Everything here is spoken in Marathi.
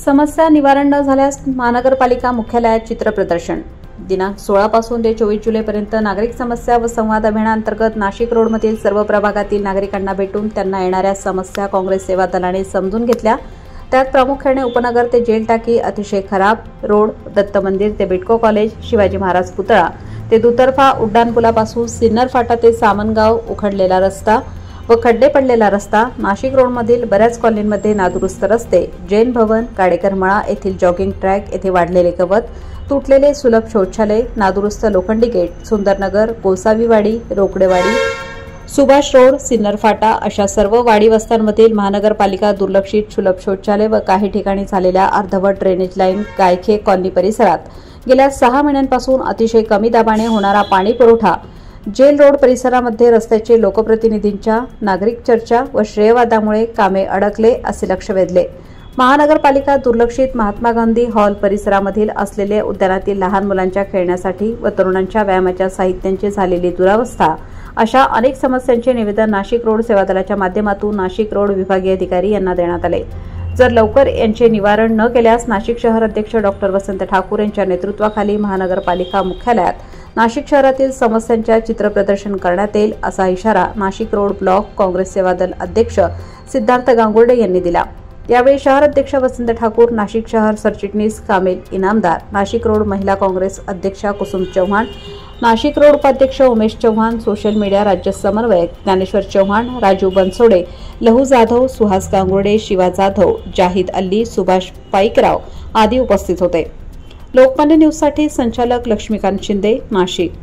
समस्या निवारण न झाल्यास महानगरपालिका मुख्यालयात चित्रप्रदर्शन। दिनांक 16 पासून ते 24 जुलैपर्यंत नागरिक समस्या व संवाद अभियानांतर्गत नाशिक रोडमधील सर्व प्रभागातील नागरिकांना भेटून त्यांना येणाऱ्या समस्या काँग्रेस सेवा दलाने समजून घेतल्या। त्यात प्रामुख्याने उपनगर ते जेल टाकी अतिशय खराब रोड, दत्त मंदिर ते बिडको कॉलेज, शिवाजी महाराज पुतळा ते दुतर्फा उड्डाणपुलापासून सिन्नर फाटा ते सामनगाव उखडलेला रस्ता व खड्डे पडलेला रस्ता, नाशिक रोडमधील बऱ्याच कॉलनीमध्ये नादुरुस्त रस्ते, जैन भवन, काडेकर मळा येथील जॉगिंग ट्रॅक येथे वाढलेले गवत, तुटलेले सुलभ शौचालय, नादुरुस्त लोखंडी गेट, सुंदरनगर, गोसावीवाडी, रोकडेवाडी, सुभाष रोड, सिन्नर फाटा अशा सर्व वाडी वस्त्यांमधील महानगरपालिका दुर्लक्षित सुलभ शौचालय व काही ठिकाणी झालेल्या अर्धवट ड्रेनेज लाईन, गायखे कॉलनी परिसरात गेल्या 6 महिन्यांपासून अतिशय कमी दाबाने होणारा पाणी पुरवठा, जेल रोड परिसरामध्ये रस्त्याचे लोकप्रतिनिधींच्या नागरिक चर्चा व श्रेयवादामुळे कामे अडकले असे लक्ष वेधले। महानगरपालिका दुर्लक्षित महात्मा गांधी हॉल परिसरामधील असलेले उद्यानातील लहान मुलांच्या खेळण्यासाठी व तरुणांच्या व्यायामाच्या साहित्यांची झालेली दुरावस्था अशा अनेक समस्यांचे निवेदन नाशिक रोड सेवा दलाच्या माध्यमातून नाशिक रोड विभागीय अधिकारी यांना देण्यात आले। जर लवकर यांचे निवारण न केल्यास नाशिक शहर अध्यक्ष डॉक्टर वसंत ठाकूर यांच्या नेतृत्वाखाली महानगरपालिका मुख्यालयात नाशिक शहरातील समस्यांच्या चित्रप्रदर्शन करण्यात येईल असा इशारा नाशिक रोड ब्लॉक काँग्रेस सेवा दल अध्यक्ष सिद्धार्थ गांगुर्डे यांनी दिला। यावेळी शहर अध्यक्ष वसंत ठाकूर, नाशिक शहर सरचिटणीस कामिल इनामदार, नाशिक रोड महिला काँग्रेस अध्यक्षा कुसुम चव्हाण, नाशिक रोड उपाध्यक्ष उमेश चव्हाण, सोशल मीडिया राज्य समन्वयक ज्ञानेश्वर चव्हाण, राजू बनसोडे, लहू जाधव, सुहास गांगुर्डे, शिवा जाधव, जाहिद अल्ली, सुभाष पाईकराव आदी उपस्थित होते। लोकमान्य न्यूजसाठी संचालक लक्ष्मीकांत शिंदे, नाशिक।